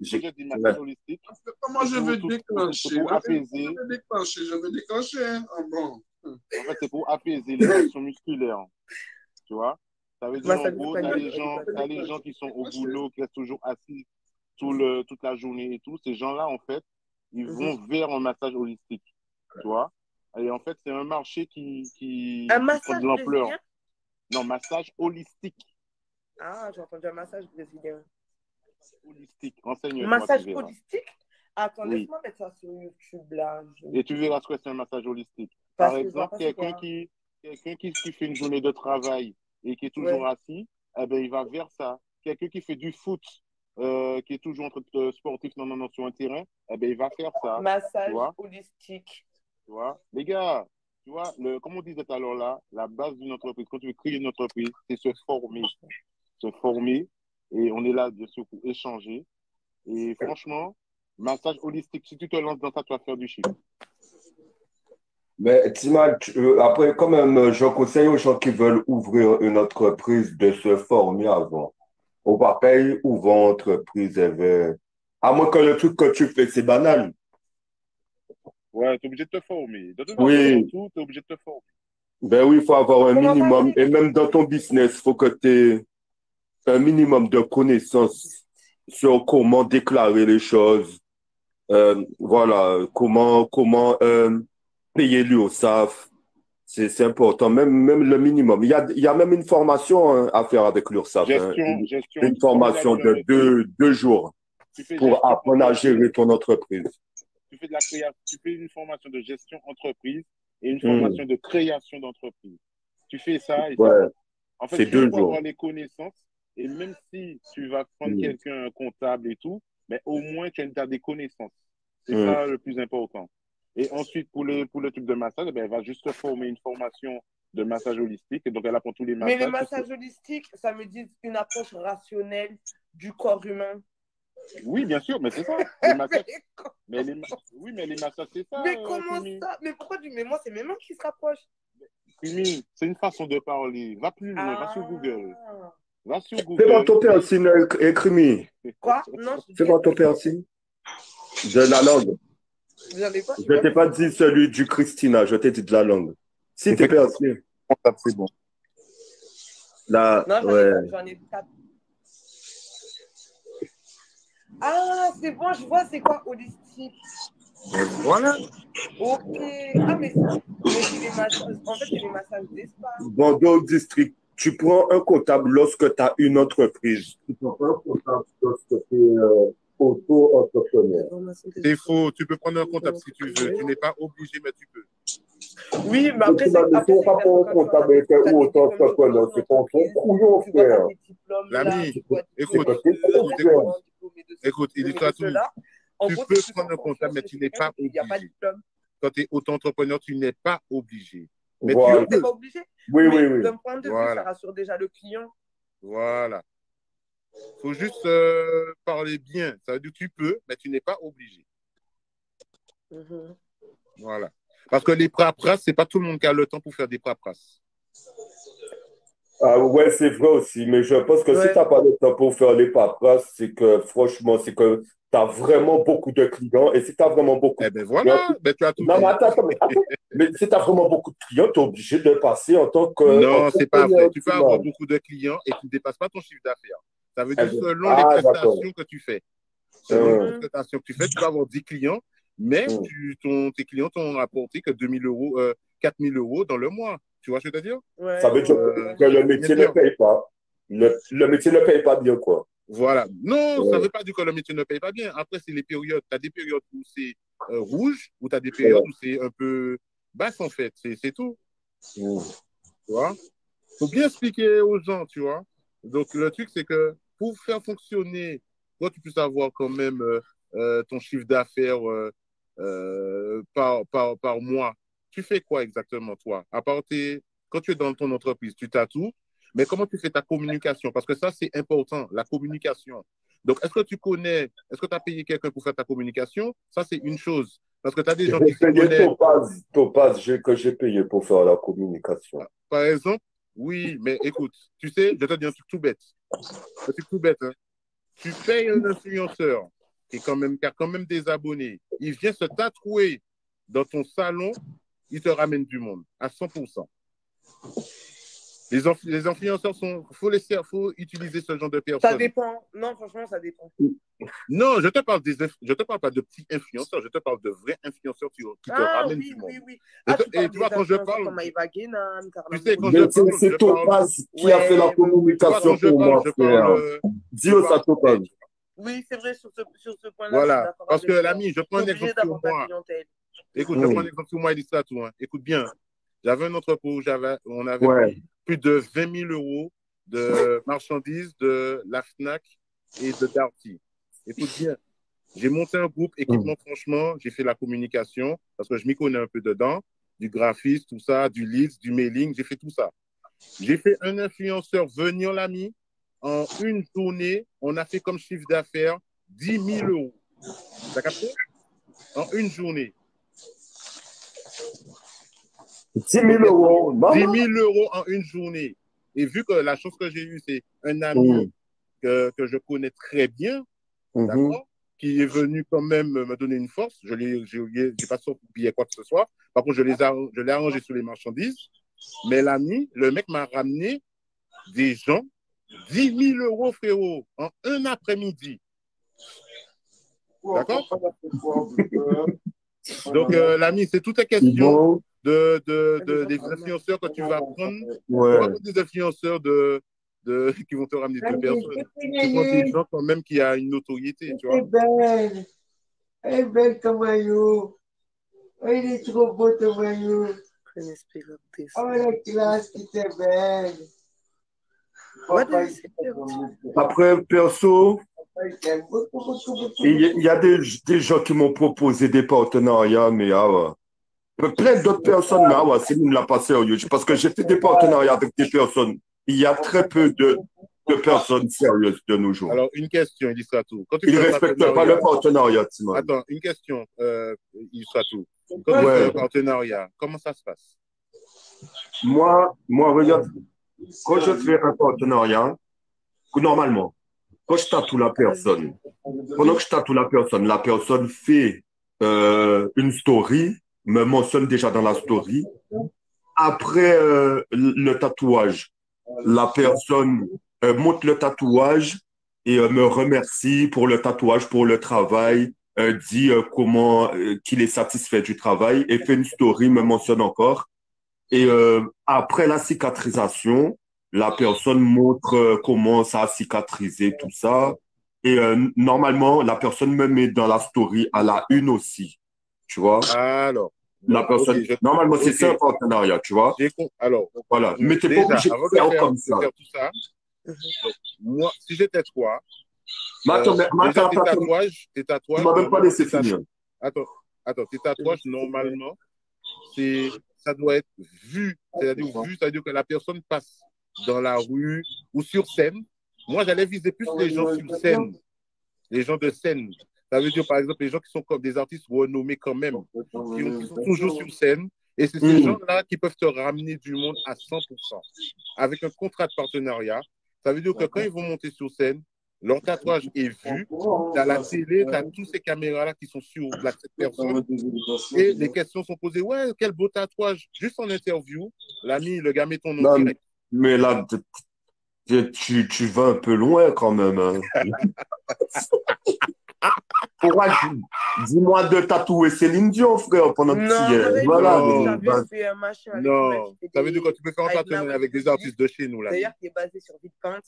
Speaker 2: J'ai dit massage holistique.
Speaker 4: Comment je vais déclencher?
Speaker 2: Pour apaiser.
Speaker 4: Je vais déclencher. Ah bon.
Speaker 2: En fait, c'est pour apaiser les tensions musculaires. Tu vois? Ça veut dire, en gros, t'as les gens qui sont au boulot, qui restent toujours assis toute la journée et tout. Ces gens-là, en fait, ils vont vers un massage holistique. Tu vois? Et en fait, c'est un marché qui
Speaker 3: prend
Speaker 2: de l'ampleur. Non, massage holistique.
Speaker 3: Ah, j'ai entendu un massage brésilien.
Speaker 2: Holistique. Enseigne-moi.
Speaker 3: Massage holistique? Attends, laisse-moi mettre ça sur YouTube, là.
Speaker 2: Et tu verras ce que c'est un massage holistique. Par exemple, quelqu'un qui fait une journée de travail et qui est toujours assis, eh ben, il va vers ça. Quelqu'un qui fait du foot, qui est toujours entre sportif sur un terrain, eh ben, il va faire ça.
Speaker 3: Massage holistique.
Speaker 2: Tu vois? Les gars, tu vois, comme on disait tout à l'heure là, la base d'une entreprise, quand tu veux créer une entreprise, c'est se former. Se former. Et on est là, bien sûr, pour échanger. Et franchement, massage holistique, si tu te lances dans ça, tu vas faire du chiffre.
Speaker 1: Mais Tima, après, quand même, je conseille aux gens qui veulent ouvrir une entreprise de se former avant. On va payer ouvrir entreprise. À moins que le truc que tu fais, c'est banal.
Speaker 2: Ouais, tu es obligé de te former. Tu es obligé de te former.
Speaker 1: Ben oui, il faut avoir un minimum. Et même dans ton business, il faut que tu aies un minimum de connaissances sur comment déclarer les choses. Voilà, comment payer l'URSSAF. C'est important, même le minimum. Il y a même une formation à faire avec l'URSSAF. Une formation de deux jours pour apprendre à gérer ton entreprise.
Speaker 2: Tu fais une formation de gestion entreprise et une formation de création d'entreprise. Tu fais ça et en fait, tu vas avoir les connaissances et même si tu vas prendre quelqu'un, un comptable et tout, mais au moins tu as des connaissances. C'est ça le plus important. Et ensuite, pour le type de massage, ben, elle va juste former une formation de massage holistique. Et donc, elle apprend tous les
Speaker 3: Mais
Speaker 2: massages.
Speaker 3: les massages holistiques, ça me dit une approche rationnelle du corps humain.
Speaker 2: Oui, bien sûr, mais c'est ça. Les massages... Oui, mais les massages, c'est ça.
Speaker 3: Mais comment
Speaker 2: Mimi.
Speaker 3: ça? Mais pourquoi du... Mais moi, c'est mes mains qui se rapprochent.
Speaker 2: Mimi, c'est une façon de parler. Va plus loin, va sur Google. Va sur
Speaker 1: Fais voir
Speaker 2: Google.
Speaker 1: ton piercing, Crimi.
Speaker 3: Quoi? Non,
Speaker 1: Fais voir ton piercing. De la langue.
Speaker 3: vous avez pas?
Speaker 1: Je t'ai pas dit celui du Christina, je t'ai dit de la langue. Si t'es piercing.
Speaker 2: C'est bon.
Speaker 1: Là,
Speaker 3: Non,
Speaker 1: ouais.
Speaker 3: j'en ai 4. Ah, c'est bon, je vois c'est quoi holistique.
Speaker 2: Voilà.
Speaker 3: Ok. Ah, mais c'est les massages. En fait, c'est les massages d'espace.
Speaker 1: Bordeaux District, tu prends un comptable lorsque tu as une entreprise. Tu prends pas un comptable lorsque tu es auto-entrepreneur.
Speaker 2: C'est faux. Tu peux prendre un comptable si tu veux. Tu n'es pas obligé, mais tu peux.
Speaker 3: Oui, mais après,
Speaker 1: Tu n'as pas pour un comptable ou auto-entrepreneur. C'est ton couillon, frère.
Speaker 2: L'ami, écoute, il est à tout. Tu peux prendre un comptable, mais tu n'es pas obligé. Quand tu es auto-entrepreneur, tu n'es pas obligé. Mais
Speaker 1: Voilà.
Speaker 3: tu n'es pas obligé.
Speaker 1: Oui, oui, oui.
Speaker 3: D'un point de vue, ça rassure déjà le client.
Speaker 2: Voilà. Il faut juste parler bien. Ça veut dire que tu peux, mais tu n'es pas obligé. Voilà. Parce que les paperasses, ce n'est pas tout le monde qui a le temps pour faire des paperasses.
Speaker 1: Ah ouais, c'est vrai aussi, mais je pense que si tu n'as pas le temps pour faire les paperasses, c'est que franchement, c'est que tu as vraiment beaucoup de clients. Et si tu as vraiment beaucoup
Speaker 2: de clients. Ben, tu as tout
Speaker 1: non, mais attends, mais si tu as vraiment beaucoup de clients, tu es obligé de passer en tant que.
Speaker 2: Non, c'est pas vrai. Tu peux avoir beaucoup de clients et tu ne dépasses pas ton chiffre d'affaires. Ça veut dire selon les prestations que tu fais. Selon les prestations que tu fais, tu peux avoir 10 clients, mais tes clients t'ont rapporté que 2 000 euros, 4 000 euros dans le mois. Tu vois ce que je veux dire?
Speaker 1: Ça veut dire que le métier ne paye pas. Le métier ne paye pas bien, quoi.
Speaker 2: Voilà. Non, ça ne veut pas dire que le métier ne paye pas bien. Après, c'est les périodes. Tu as des périodes où c'est rouge, ou tu as des périodes où c'est un peu basse, en fait. C'est tout. Tu vois? Il faut bien expliquer aux gens, tu vois. Donc, le truc, c'est que pour faire fonctionner, toi, tu puisses avoir quand même ton chiffre d'affaires par mois. Tu fais quoi exactement, toi? À part quand tu es dans ton entreprise, tu tatoues, mais comment tu fais ta communication? Parce que ça, c'est important, la communication. Donc, est-ce que tu as payé quelqu'un pour faire ta communication? Ça, c'est une chose. Parce que tu as des gens qui se connaissent.
Speaker 1: Topaz, que j'ai payé pour faire la communication.
Speaker 2: Par exemple, oui, mais écoute, tu sais, je te dis un truc tout bête. Un truc tout bête, hein. Tu payes un influenceur qui a quand même des abonnés. Il vient se tatouer dans ton salon, il te ramène du monde à 100%. Les influenceurs faut utiliser ce genre de personnes.
Speaker 3: Ça dépend. Non, franchement, ça dépend.
Speaker 2: Non, je te parle pas de petits influenceurs, je te parle de vrais influenceurs qui te ramènent du monde.
Speaker 3: Oui.
Speaker 2: Et tu vois, quand je parle.
Speaker 3: Comme Maïva Guénan,
Speaker 1: tu sais, quand c'est Topaz qui a fait la communication pour moi, frère. Dis-le ça, Topaz.
Speaker 3: Oui, c'est vrai, sur ce point-là.
Speaker 2: Voilà, parce que l'ami, je prends un exemple sur moi. Écoute, je prends un exemple sur moi et dis ça tout. Écoute bien, j'avais un entrepôt, on avait pris plus de 20 000 euros de marchandises de la FNAC et de Darty. Écoute bien, j'ai monté un groupe équipement, franchement, j'ai fait la communication parce que je m'y connais un peu dedans, du graphisme, tout ça, du leads, du mailing, j'ai fait tout ça. J'ai fait un influenceur venir l'ami. En une journée, on a fait comme chiffre d'affaires 10 000 euros. T'as capté? En une journée.
Speaker 1: 10 000 euros.
Speaker 2: 10 000 euros en une journée. Et vu que la chance que j'ai eue, c'est un ami que je connais très bien, d'accord, qui est venu quand même me donner une force. Je n'ai pas oublié quoi que ce soit. Par contre, je l'ai arrangé sur les marchandises. Mais le mec m'a ramené des gens 10 000 euros, frérot, en un après-midi. D'accord? Donc, l'ami, c'est toute question des influenceurs que tu vas prendre. Pas des influenceurs qui vont te ramener deux personnes. Tu prends des gens quand même qui a une notoriété, tu vois.
Speaker 5: Elle est belle ton maillot. Il est trop beau ton maillot. Oh, la classe qui est belle.
Speaker 1: Après, perso, il y a des gens qui m'ont proposé des partenariats, mais Plein d'autres personnes, mais ouais, c'est nous, l'a pas sérieux. Parce que j'ai fait des partenariats avec des personnes. Il y a très peu de personnes sérieuses de nos jours.
Speaker 2: Alors, une question, Ilistratou.
Speaker 1: Ils ne respectent pas le partenariat, Timon.
Speaker 2: Attends, une question, Ilistratou. Quand tu fais un partenariat, comment ça se passe?
Speaker 1: Moi, regarde, quand je fais un partenariat, normalement, quand je tatoue la personne, pendant que je tatoue la personne fait une story, me mentionne déjà dans la story. Après le tatouage, la personne monte le tatouage et me remercie pour le tatouage, pour le travail, dit comment qu'il est satisfait du travail et fait une story, me mentionne encore. Et après la cicatrisation, la personne montre comment ça a cicatrisé, tout ça. Et normalement, la personne me met dans la story à la une aussi. Tu vois?
Speaker 2: Alors,
Speaker 1: la personne. Okay, normalement, c'est ça un partenariat, tu vois?
Speaker 2: Alors,
Speaker 1: voilà. Mais tu n'es pas obligé de faire comme ça.
Speaker 2: Faire tout ça. Donc, moi, si j'étais toi, tes tatouages.
Speaker 1: Tu m'as même pas laissé finir.
Speaker 2: Attends, tes tatouages, normalement, ça doit être vu. C'est-à-dire que la personne passe dans la rue ou sur scène. Moi, j'allais viser plus les gens sur scène, les gens de scène. Ça veut dire, par exemple, les gens qui sont comme des artistes renommés quand même, qui sont toujours sur scène. Et c'est ces gens-là qui peuvent te ramener du monde à 100%. Avec un contrat de partenariat, ça veut dire que quand ils vont monter sur scène, leur tatouage est vu. Tu as la télé, tu as tous ces caméras-là qui sont sur cette personne. Et les questions sont posées. Ouais, quel beau tatouage. Juste en interview, l'ami, le gars met ton nom direct.
Speaker 1: Mais là, tu vas un peu loin quand même. Hein. Pourquoi dis-moi de tatouer Céline Dion, frère, pendant que tu y es. Voilà.
Speaker 2: Non, ça veut dire que tu peux faire un partenariat avec des artistes de chez nous.
Speaker 3: D'ailleurs, qui est basé sur Bitpint.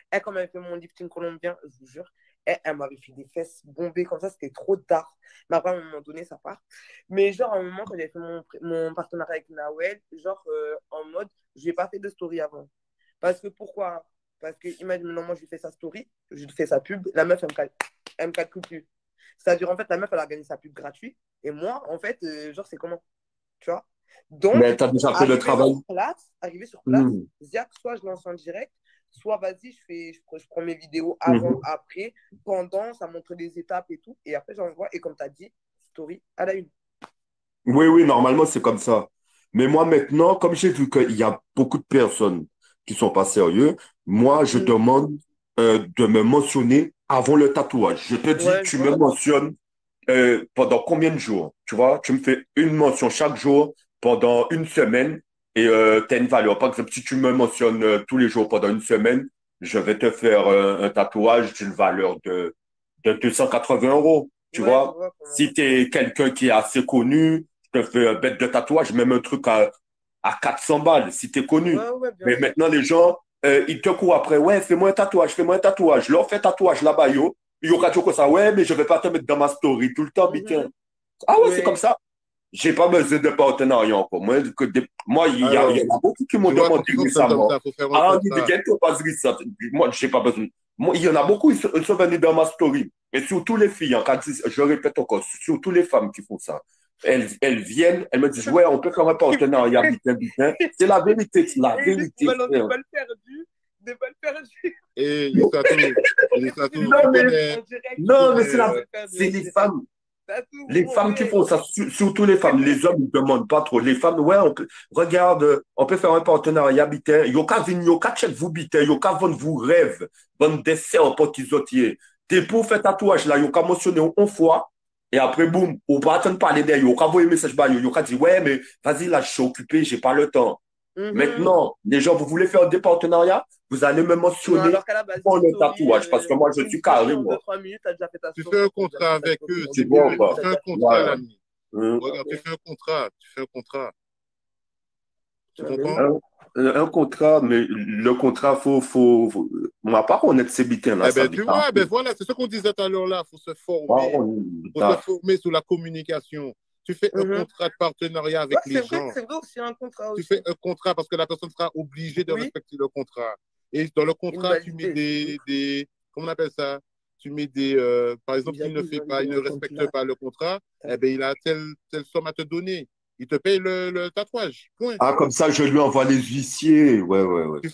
Speaker 3: Elle, quand elle avait fait mon lifting colombien, je vous jure, elle m'avait fait des fesses bombées comme ça, c'était trop tard. Mais après, à un moment donné, ça part. Mais genre, à un moment, quand j'avais fait mon partenariat avec Nawel, genre, en mode, je n'ai pas fait de story avant. Parce que pourquoi? Parce que, imagine, moi, je lui fais sa story, je lui fais sa pub, la meuf, elle me calcule plus. C'est-à-dire, en fait, la meuf, elle a gagné sa pub gratuite. Et moi, en fait, genre, c'est comment? Tu vois? Donc,
Speaker 1: mais tu as déjà fait le travail.
Speaker 3: Arrivé sur place, Ziak, soit je lance en direct, soit vas-y, je prends mes vidéos avant, après, pendant, ça montre des étapes et tout. Et après, j'envoie. Et comme tu as dit, story à la une.
Speaker 1: Oui, normalement, c'est comme ça. Mais moi, maintenant, comme j'ai vu qu'il y a beaucoup de personnes qui ne sont pas sérieux, moi, je demande de me mentionner avant le tatouage. Je te dis, tu me mentionnes pendant combien de jours? Tu vois, tu me fais une mention chaque jour pendant une semaine et tu as une valeur. Par exemple, si tu me mentionnes tous les jours pendant une semaine, je vais te faire un tatouage d'une valeur de 280 €. Tu vois, si tu es quelqu'un qui est assez connu, je te fais un bête de tatouage, même un truc à 400 balles, si tu es connu. Mais maintenant, les gens, ils te courent après. Ouais, fais-moi un tatouage, fais-moi un tatouage. Leur fait tatouage là-bas, yo. Il y aura toujours comme ça. Ouais, mais je ne vais pas te mettre dans ma story tout le temps, bitin. Ah ouais, c'est comme ça. Je n'ai pas besoin de partenariat encore. Moi, il y en a beaucoup qui m'ont demandé récemment. Ah, moi, je n'ai pas besoin. Moi, il y en a beaucoup, ils sont venus dans ma story. Et surtout les filles, je répète encore, surtout les femmes qui font ça. Elles viennent, elles me disent, ouais, on peut faire un partenariat, bitin. C'est la vérité, c'est la vérité.
Speaker 3: Des balles perdues.
Speaker 2: Et il
Speaker 1: non, mais c'est les femmes. Les femmes qui font ça, surtout les femmes, les hommes ne demandent pas trop. Les femmes, ouais, regarde, on peut faire un partenariat, bitin. Yo ka vin, yo ka check vous, bitin. Yo ka vendre vous rêve, vendre des serpents qui zotier. T'es pour faire tatouage là, yo ka mentionner une fois, et après, boum, on peut attendre parler d'elle. Yo ka envoyer un message, yo ka dit, ouais, mais vas-y, là, je suis occupé, j'ai pas le temps. Maintenant, les gens, vous voulez faire des partenariats, vous allez me mentionner pour le tatouage, parce que moi, je suis carré, moi.
Speaker 2: Tu fais un contrat avec eux, c'est bon, tu fais un contrat, l'ami. Regarde, tu fais un contrat. Tu comprends?
Speaker 1: Un contrat, mais le contrat, faut... On va pas connaître ces bitins-là.
Speaker 2: Tu vois, voilà, c'est ce qu'on disait tout à l'heure là, il faut se former. Il faut se former sur la communication. Tu fais un contrat de partenariat avec les gens.
Speaker 3: C'est vrai aussi un contrat.
Speaker 2: Tu fais un contrat parce que la personne sera obligée de respecter le contrat. Et dans le contrat, tu mets des comment on appelle ça? Tu mets des, par exemple, il ne respecte pas le contrat, eh bien, il a telle somme à te donner. il te paye le tatouage. Point.
Speaker 1: Ah, comme ça, je lui envoie les huissiers. Ouais.
Speaker 2: Tu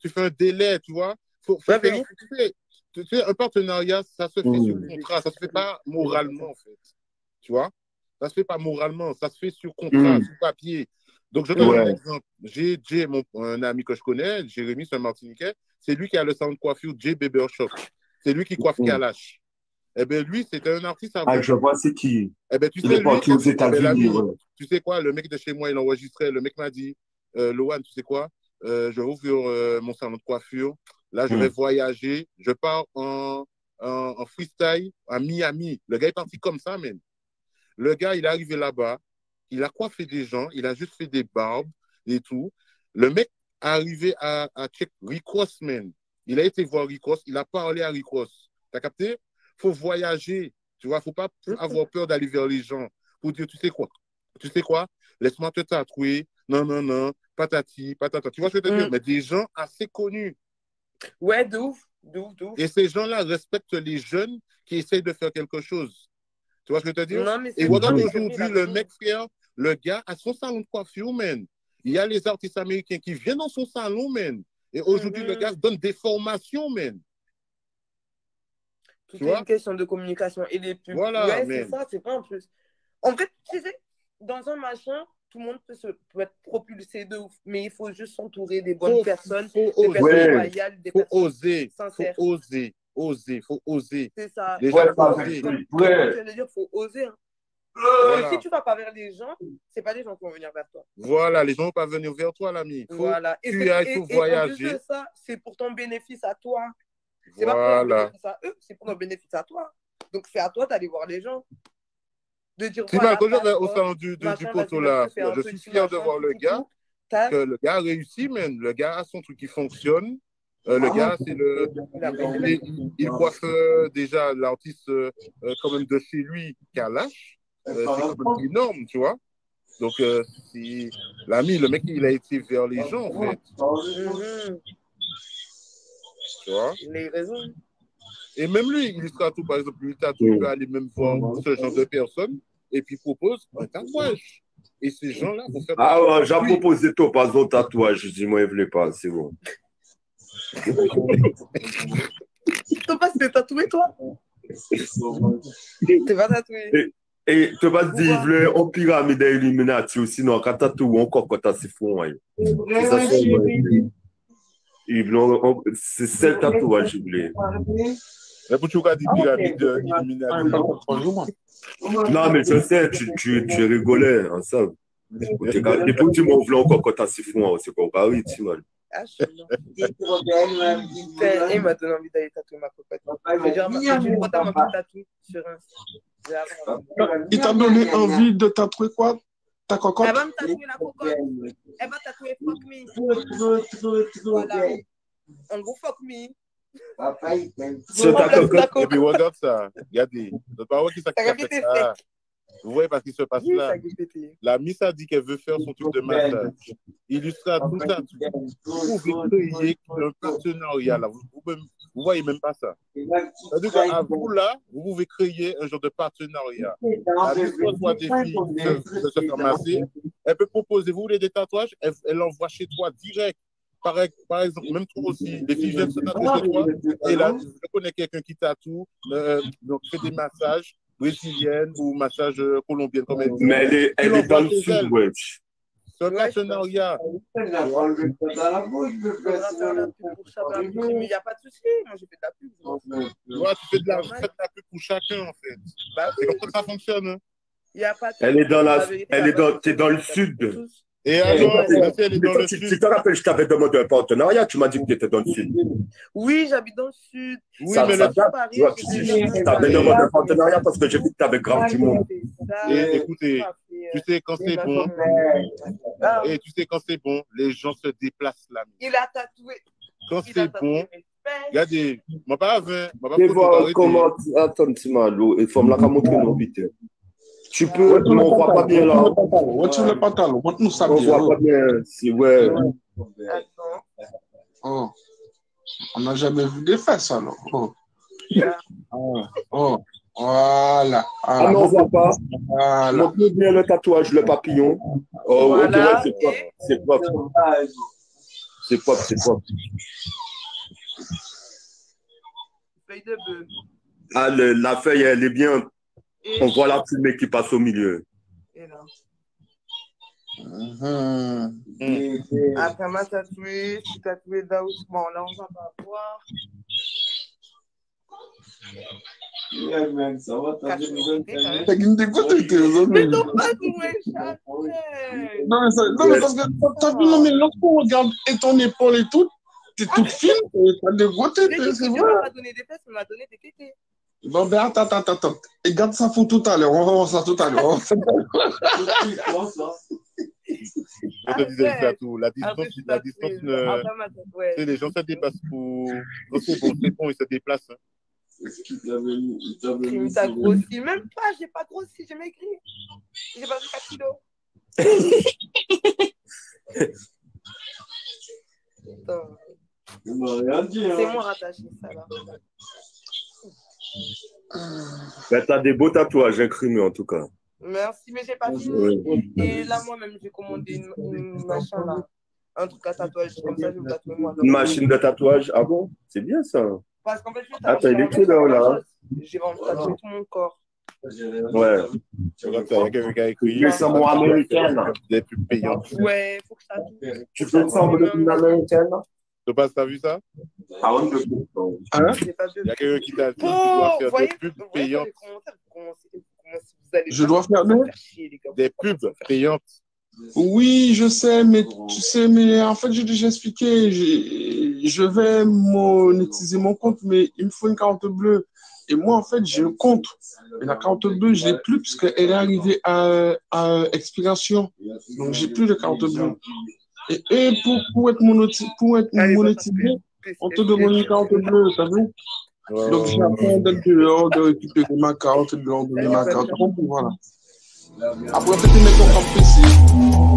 Speaker 2: fais un délai, tu vois. Faut faire, tu sais, un partenariat, ça se fait sur contrat, ça se fait pas moralement, en fait. Tu vois? Ça se fait pas moralement, ça se fait sur contrat, sur papier. Donc, je donne un exemple. J'ai un ami que je connais, Jérémy, c'est un Martiniquais, c'est lui qui a le salon de coiffure J Barber Shop. C'est lui qui coiffe Kalash. Eh bien, lui, c'était un artiste avant.
Speaker 1: Ah, je vois, c'est qui?
Speaker 2: Eh bien, tu
Speaker 1: il
Speaker 2: sais,
Speaker 1: est parti aux États-Unis.
Speaker 2: Tu sais quoi, le mec de chez moi, il enregistrait, le mec m'a dit, Loan, tu sais quoi, je vais ouvrir mon salon de coiffure. Là, je vais voyager. Je pars en freestyle à Miami. Le gars est parti comme ça, même. Le gars, il est arrivé là-bas. Il a coiffé des gens. Il a juste fait des barbes et tout. Le mec est arrivé à check Rick Ross, man. Il a été voir Rick Ross. Il a parlé à Rick Ross. T'as capté? Faut voyager. Tu vois, faut pas avoir peur d'aller vers les gens. Faut dire, tu sais quoi? Laisse-moi te tatouer. Non. Patati, patata. Tu vois ce que je veux te dire? Mais des gens assez connus.
Speaker 3: Ouais, de ouf.
Speaker 2: Et ces gens-là respectent les jeunes qui essayent de faire quelque chose. Tu vois ce que je veux te dire?
Speaker 3: Non, mais
Speaker 2: et regarde aujourd'hui, le mec, frère, le gars a son salon de coiffure, man. Il y a les artistes américains qui viennent dans son salon, man. Et aujourd'hui, le gars donne des formations, man.
Speaker 3: Tout est une question de communication et des pubs.
Speaker 2: Voilà,
Speaker 3: ouais, c'est ça, c'est pas en plus. En fait, tu sais, dans un machin, tout le monde peut être propulsé de ouf, mais il faut juste s'entourer des bonnes personnes, des personnes loyales, des personnes sincères.
Speaker 2: Faut oser.
Speaker 3: C'est ça.
Speaker 2: Les gens faut oser.
Speaker 3: Faut oser. Hein. Si tu vas pas vers les gens, c'est pas les gens qui vont venir vers toi.
Speaker 2: Voilà, les gens vont pas venir vers toi, l'ami.
Speaker 3: Voilà.
Speaker 2: Et en plus
Speaker 3: de ça, c'est pour ton bénéfice à toi. C'est
Speaker 2: pas
Speaker 3: pour leur bénéfice à eux, c'est pour leur bénéfice à toi. Donc c'est à toi d'aller voir les gens. De dire
Speaker 2: voilà, quand je vais au salon du poteau là, je suis fier de voir le gars, que le gars a réussi, man. Le gars a son truc qui fonctionne. Le gars, il coiffe déjà l'artiste quand même de chez lui, Kalash. C'est quand même énorme, tu vois. Donc, l'ami, le mec, il a été vers les gens, en fait. Tu vois?
Speaker 3: Il a raison.
Speaker 2: Et même lui, il sera tout, par exemple, il peut aller même voir ce genre de personnes et puis propose un tatouage. Et ces gens-là vont faire...
Speaker 1: Ah ouais, j'ai proposé toi, pas un tatouage. Je dis, moi, il ne voulait pas, c'est bon.
Speaker 3: Thomas, t'es tatoué, toi? T'es pas tatoué.
Speaker 1: Et Thomas dit, il voulait en pyramide Illuminati ou sinon, quand t'as tout, encore quand t'as ses fonds. C'est ça le tatouage, il voulait.
Speaker 2: Mais pour tu as dit pyramide Illuminati.
Speaker 1: Non, mais je sais, tu rigolais ensemble. Et pour tu m'en voulais encore quand t'as ses fonds, c'est quoi, Paris, tu vois.
Speaker 3: Ah, je suis il m'a donné envie d'aller tatouer ma cocotte. Je vais dire, ma tatouer sur un.
Speaker 4: Il t'a donné envie de tatouer quoi? Ta cocotte?
Speaker 3: Elle va me tatouer la cocotte. Elle va tatouer fuck me. Voilà. En gros, fuck me.
Speaker 2: C'est ta cocotte. Et puis regarde ça. Regardez. Le parent qui s'accepte ça. Vous voyez parce qu'il se passe là. La Miss a dit qu'elle veut faire son truc de massage. Illustre tout ça. Vous pouvez créer un partenariat là. Vous voyez même pas ça. C'est-à-dire qu'à vous là, vous pouvez créer un genre de partenariat. La Miss reçoit des filles de se faire masser. Elle peut proposer, vous voulez des tatouages, elle l'envoie chez toi direct. Par exemple, même toi aussi, les filles viennent se tatouer chez toi. Et là, je connais quelqu'un qui tatoue, donc fait des massages. Brésilienne ou massage colombienne, comme elle dit.
Speaker 1: Mais elle est dans le sud, ouais.
Speaker 2: C'est un partenariat.
Speaker 3: Il n'y a pas de souci. Moi, j'ai fait de la pub.
Speaker 2: Ouais, tu fais de la pub pour chacun, en fait. C'est comme ça que ça fonctionne. Hein.
Speaker 3: Il y a pas de
Speaker 1: elle est dans le sud.
Speaker 2: Et alors, elle est dans le sud.
Speaker 1: Tu te rappelles, je t'avais demandé un partenariat, tu m'as dit que tu étais dans le sud.
Speaker 3: Oui, j'habite dans le sud.
Speaker 2: Oui, mais le
Speaker 3: Paris,
Speaker 1: tu t'avais demandé un partenariat parce que j'ai vu que tu avais grave du monde.
Speaker 2: Et écoutez, tu sais quand c'est bon, et tu sais quand c'est bon, les gens se déplacent là.
Speaker 3: Il a tatoué.
Speaker 2: Quand c'est bon, regardez, ma pas
Speaker 1: comment, attends, petit malo, il faut me la montrer non vite. Tu peux, mais on voit pas bien là.
Speaker 4: Montre le pantalon, montre-nous ça bien.
Speaker 1: On voit pas bien, si ouais.
Speaker 4: Oh. On n'a jamais vu des fesses alors. Oh. Oh. Voilà.
Speaker 1: Ah non, on voit pas.
Speaker 4: Voilà.
Speaker 1: Montre bien le tatouage, le papillon. Oh,
Speaker 3: Voilà.
Speaker 1: c'est propre. C'est propre. C'est propre, c'est propre.
Speaker 3: Feuille de bœuf.
Speaker 1: Ah, la feuille, elle est bien.
Speaker 3: Et,
Speaker 1: On voit la fumée qui passe au milieu.
Speaker 3: et là.
Speaker 4: Mhm.
Speaker 3: Après ma tatouée, je suis tatouée doucement. Là, on va pas voir.
Speaker 4: T'as qu'une dégoûte, t'es
Speaker 3: Mais non, pas trouver chaque
Speaker 4: Non, mais parce que t'as vu, non, mais lorsqu'on regarde et ton épaule et tout, t'es toute fine, t'as dégoûté, c'est
Speaker 3: Dieu
Speaker 4: vrai.
Speaker 3: m'a pas donné des fesses, il m'a donné des tétés.
Speaker 4: Bon, ben attends. Et garde ça pour tout à l'heure, on va voir ça tout à l'heure.
Speaker 2: Je te disais ça tout. La distance,
Speaker 3: Après ma tatouée.
Speaker 2: les gens se déplacent pour. Non, c'est bon, ils se déplacent. Hein.
Speaker 3: T'as grossi. Même pas, j'ai pas grossi, j'ai maigri. J'ai pas pris 4 kilos. C'est moi rattaché, ça là.
Speaker 1: Ben, t'as des beaux tatouages incrimés en tout cas.
Speaker 3: Merci, mais j'ai pas fini. Et là, moi-même, j'ai commandé une machin là. Un truc à tatouage, comme ça, je vais vous tatouer moi.
Speaker 1: Une machine de tatouage, ah bon? C'est bien ça.
Speaker 3: Parce qu'en fait, je
Speaker 1: Ah, t'as une couleur là.
Speaker 3: J'ai vraiment tatoué tout mon corps.
Speaker 1: Ouais.
Speaker 2: Il y a quelqu'un qui a écrit.
Speaker 1: Mais c'est moi américaine.
Speaker 2: Des pubs payantes.
Speaker 3: Ouais, faut que ça tatoue.
Speaker 1: Tu peux ressembler d'une américaine?
Speaker 2: Topaz, t'as vu ça?
Speaker 1: Ah, on peut.
Speaker 4: Hein?
Speaker 3: J'ai pas de...
Speaker 2: Il y a quelqu'un qui t'a dit
Speaker 3: Oh,
Speaker 2: qu'il doit faire
Speaker 3: voyez,
Speaker 2: des pubs
Speaker 3: voyez
Speaker 2: payantes.
Speaker 3: les commentaires, comment vous allez
Speaker 4: Je dois faire
Speaker 2: Des pubs payantes.
Speaker 4: Oui, je sais, mais tu sais, mais en fait, j'ai déjà expliqué, je vais monétiser mon compte, mais il me faut une carte bleue. Et moi, en fait, j'ai un compte. Et la carte bleue, je l'ai plus puisqu'elle est arrivée à expiration. Donc, j'ai plus de carte bleue. Et pour être monétisé, on te demande une carte bleue, t'as vu? Donc, j'attends d'être dehors, de récupérer ma carte, de leur donner ma carte. Voilà. Après, peut-être mettre ton PC.